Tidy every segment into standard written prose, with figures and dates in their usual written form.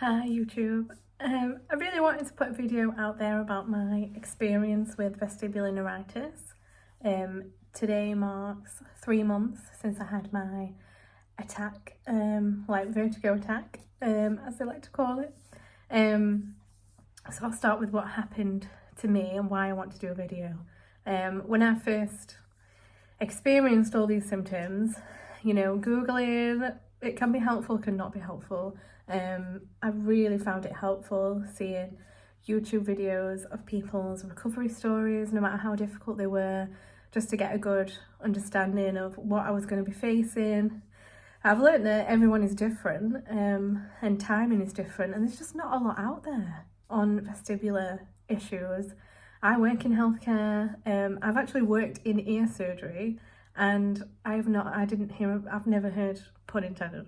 Hi YouTube. I really wanted to put a video out there about my experience with vestibular neuritis. Today marks 3 months since I had my attack, like vertigo attack, as they like to call it. So I'll start with what happened to me and why I want to do a video. When I first experienced all these symptoms, Googling, it can be helpful, can not be helpful. I really found it helpful seeing YouTube videos of people's recovery stories, no matter how difficult they were, just to get a good understanding of what I was going to be facing. I've learned that everyone is different, and timing is different, and there's just not a lot out there on vestibular issues. I work in healthcare. I've actually worked in ear surgery, and I've never heard, pun intended,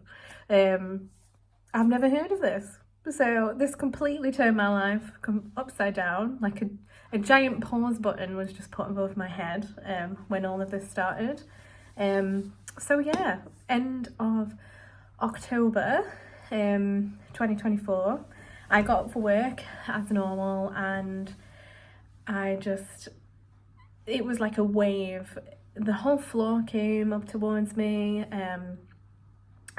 I've never heard of this. So this completely turned my life upside down, like a giant pause button was just put above my head when all of this started. So yeah, end of October 2024, I got up for work as normal, and it was like a wave. The whole floor came up towards me.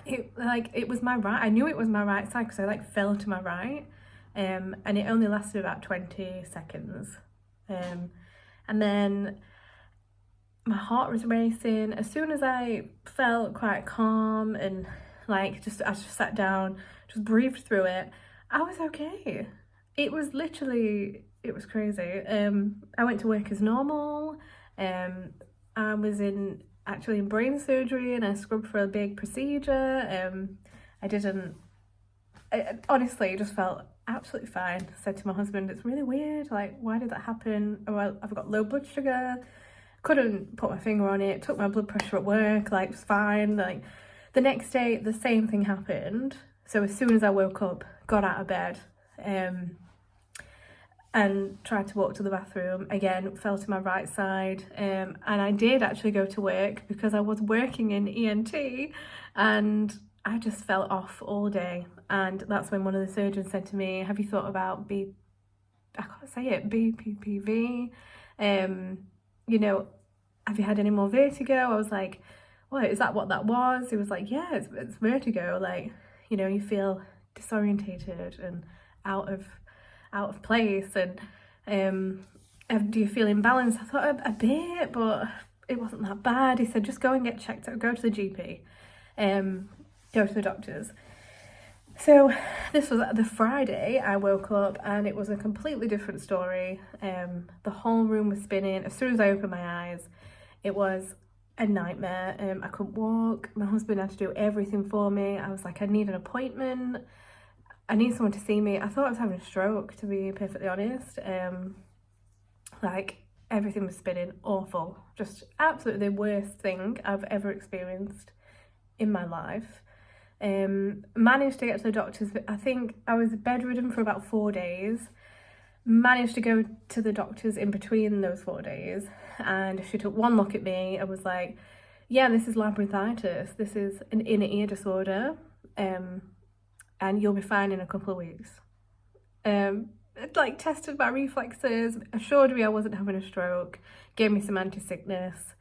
It was my right. I knew it was my right side because I fell to my right, and it only lasted about 20 seconds. And then my heart was racing. As soon as I felt quite calm and I just sat down, just breathed through it, I was okay. It was crazy. I went to work as normal. I was actually in brain surgery, and I scrubbed for a big procedure. I honestly just felt absolutely fine. I said to my husband, it's really weird, why did that happen? Oh, well, I've got low blood sugar, couldn't put my finger on it, took my blood pressure at work, it's fine. The next day, the same thing happened. So as soon as I woke up, got out of bed, and tried to walk to the bathroom, again fell to my right side, and I did actually go to work because I was working in ENT, and I just fell off all day. And that's when one of the surgeons said to me, have you thought about BPPV? Have you had any more vertigo? I was like, what, is that what that was? He was like, yeah, it's vertigo, you feel disorientated and out of place, and do you feel imbalanced? I thought a bit, but it wasn't that bad. He said, just go and get checked out, go to the GP, go to the doctors. So this was the Friday. I woke up and it was a completely different story. The whole room was spinning. As soon as I opened my eyes, it was a nightmare. I couldn't walk. My husband had to do everything for me. I was like, I need an appointment, I need someone to see me. I thought I was having a stroke, to be perfectly honest. Everything was spinning, awful. Just absolutely the worst thing I've ever experienced in my life. Managed to get to the doctors. I think I was bedridden for about 4 days. Managed to go to the doctors in between those 4 days, and she took one look at me and was like, yeah, this is labyrinthitis. This is an inner ear disorder. And you'll be fine in a couple of weeks. Tested my reflexes, assured me I wasn't having a stroke, gave me some anti-sickness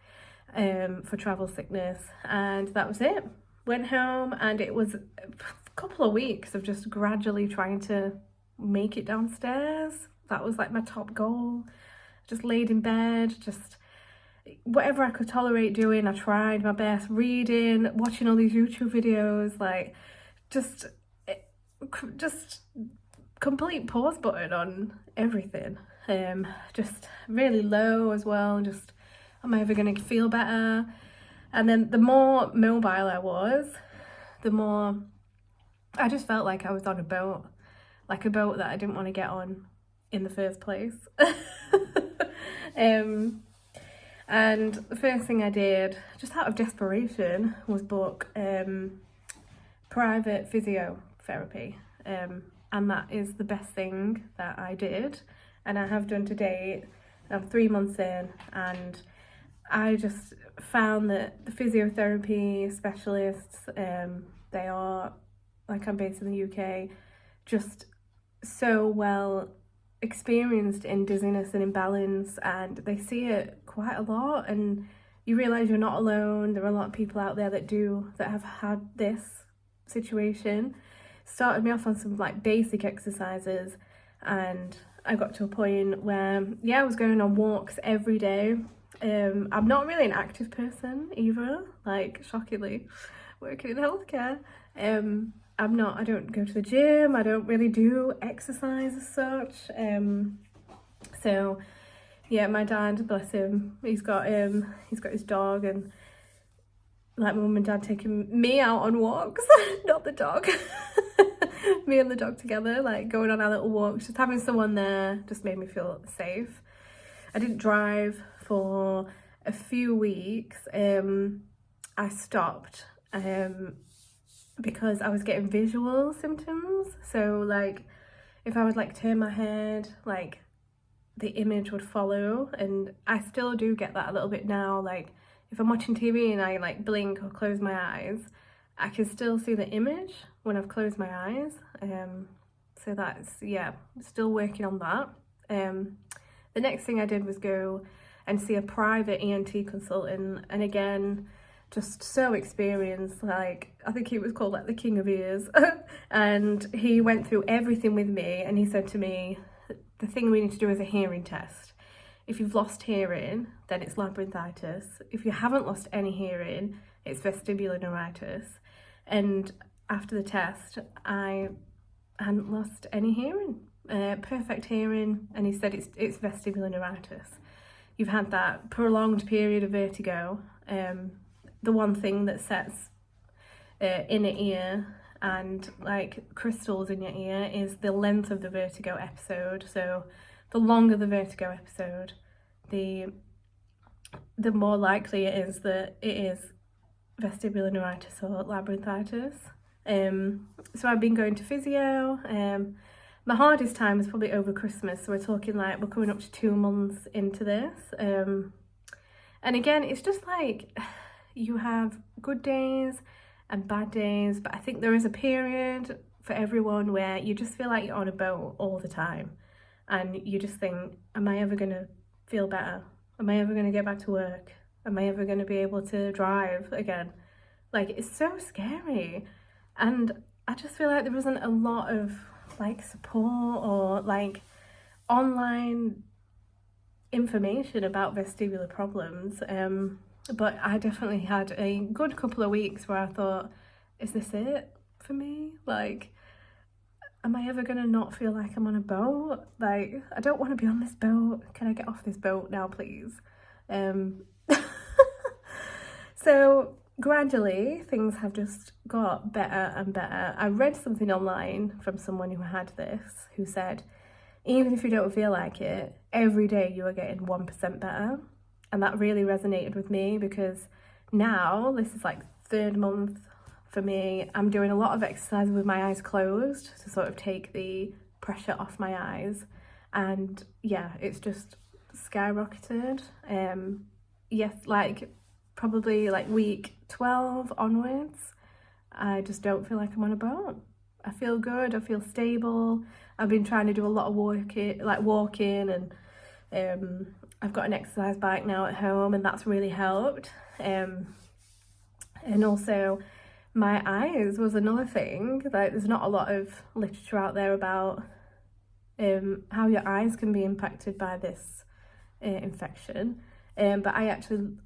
for travel sickness, and that was it. Went home, and it was a couple of weeks of just gradually trying to make it downstairs. That was my top goal. Just laid in bed, just whatever I could tolerate doing, I tried my best, reading, watching all these YouTube videos, just complete pause button on everything. Just really low as well, just, am I ever going to feel better? And then the more mobile I was, the more I just felt like I was on a boat, like a boat that I didn't want to get on in the first place. And the first thing I did, just out of desperation, was book private physiotherapy, and that is the best thing that I did, and I have done to date. I'm 3 months in, and I just found that the physiotherapy specialists, they are, I'm based in the UK, just so well experienced in dizziness and imbalance, and they see it quite a lot, and you realise you're not alone. There are a lot of people out there that have had this situation. Started me off on some like basic exercises, and I got to a point where I was going on walks every day. I'm not really an active person either, like shockingly, working in healthcare. I don't go to the gym, I don't really do exercise as such. So yeah, my dad, bless him, he's got his dog, and like my mum and dad taking me out on walks, not the dog. Me and the dog together, like going on our little walks, just having someone there just made me feel safe. I didn't drive for a few weeks. I stopped because I was getting visual symptoms. So like if I would like turn my head, like the image would follow, and I still do get that a little bit now. Like if I'm watching TV and I like blink or close my eyes, I can still see the image when I've closed my eyes. So that's, still working on that. The next thing I did was go and see a private ENT consultant, and again, just so experienced, like I think he was called like the king of ears. And he went through everything with me, and he said to me, the thing we need to do is a hearing test. If you've lost hearing, then it's labyrinthitis. If you haven't lost any hearing, it's vestibular neuritis. And after the test, I hadn't lost any hearing, perfect hearing, and he said it's vestibular neuritis. You've had that prolonged period of vertigo. The one thing that sets inner ear and like crystals in your ear is the length of the vertigo episode. So the longer the vertigo episode, the more likely it is that it is vestibular neuritis or labyrinthitis. So I've been going to physio. My hardest time is probably over Christmas, so we're talking like we're coming up to 2 months into this. And again, it's just like you have good days and bad days, but I think there is a period for everyone where you just feel like you're on a boat all the time, and you just think, am I ever going to feel better? Am I ever going to get back to work? Am I ever going to be able to drive again? Like, it's so scary. And I just feel like there isn't a lot of like support or like online information about vestibular problems. But I definitely had a good couple of weeks where I thought, is this it for me? Like, am I ever gonna not feel like I'm on a boat? Like, I don't want to be on this boat. Can I get off this boat now, please? So gradually things have just got better and better. I read something online from someone who had this, who said, even if you don't feel like it, every day you are getting 1% better. And that really resonated with me, because now this is like 3rd month for me. I'm doing a lot of exercise with my eyes closed to sort of take the pressure off my eyes. And yeah, it's just skyrocketed. Yes, like probably like week 12 onwards, I just don't feel like I'm on a boat. I feel good, I feel stable. I've been trying to do a lot of walking, and I've got an exercise bike now at home, and that's really helped. And also my eyes was another thing. Like, there's not a lot of literature out there about how your eyes can be impacted by this infection. But I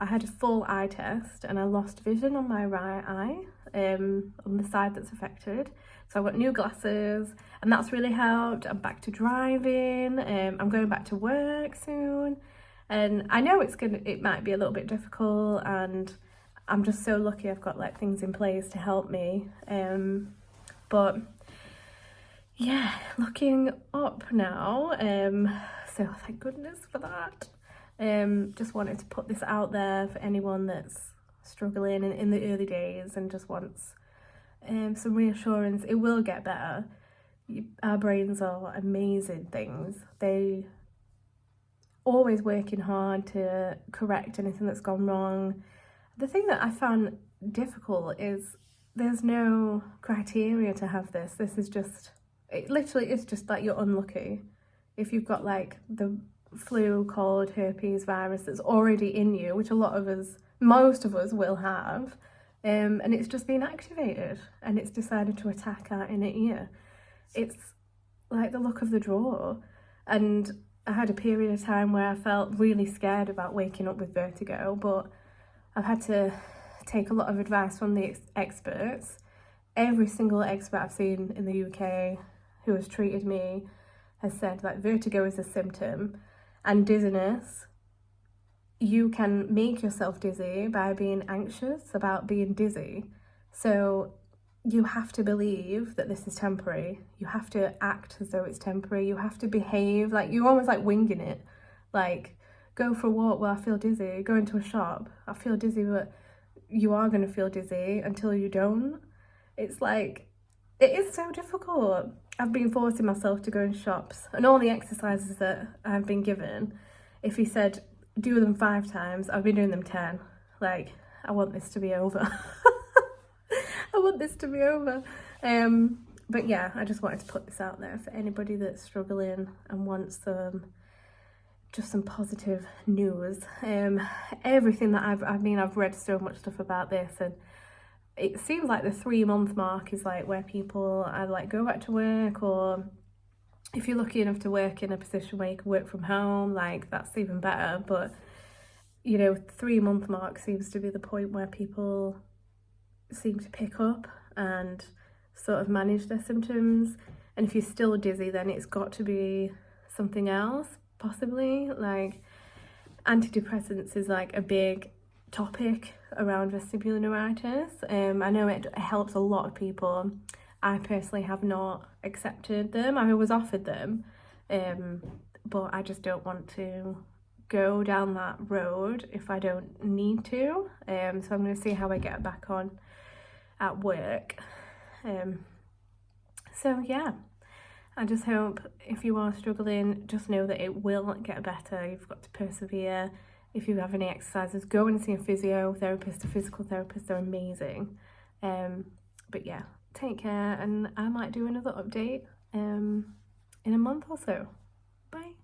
had a full eye test, and I lost vision on my right eye, on the side that's affected. So I've got new glasses, and that's really helped. I'm back to driving. I'm going back to work soon, and I know it might be a little bit difficult, and I'm just so lucky I've got like things in place to help me. But yeah, looking up now. So thank goodness for that. Just wanted to put this out there for anyone that's struggling in the early days and just wants some reassurance. It will get better. Our brains are amazing things. They always working hard to correct anything that's gone wrong. The thing that I found difficult is there's no criteria to have this. This is just, it literally is just like you're unlucky. If you've got like the flu, cold, herpes virus that's already in you, which most of us will have, and it's just been activated and it's decided to attack our inner ear. It's like the luck of the draw. And I had a period of time where I felt really scared about waking up with vertigo, but I've had to take a lot of advice from the experts. Every single expert I've seen in the UK who has treated me has said that vertigo is a symptom, and dizziness, you can make yourself dizzy by being anxious about being dizzy. So you have to believe that this is temporary. You have to act as though it's temporary. You have to behave like you're almost like winging it. Like, go for a walk, well, I feel dizzy. Go into a shop, I feel dizzy, but you are going to feel dizzy until you don't. It's like, it is so difficult. I've been forcing myself to go in shops, and all the exercises that I've been given, if he said do them 5 times, I've been doing them 10. Like, I want this to be over. I want this to be over. But yeah, I just wanted to put this out there for anybody that's struggling and wants just some positive news. Everything that I've read so much stuff about this, and it seems like the 3-month mark is like where people either like go back to work, or if you're lucky enough to work in a position where you can work from home, like that's even better. But you know, 3-month mark seems to be the point where people seem to pick up and sort of manage their symptoms. And if you're still dizzy, then it's got to be something else, possibly. Like, antidepressants is like a big topic around vestibular neuritis. I know it helps a lot of people. I personally have not accepted them. I was offered them, but I just don't want to go down that road if I don't need to. So I'm going to see how I get back on at work. So yeah, I just hope if you are struggling, just know that it will get better. You've got to persevere. If you have any exercises, go and see a physiotherapist, a physical therapist. They're amazing. But yeah, take care, and I might do another update in a month or so. Bye.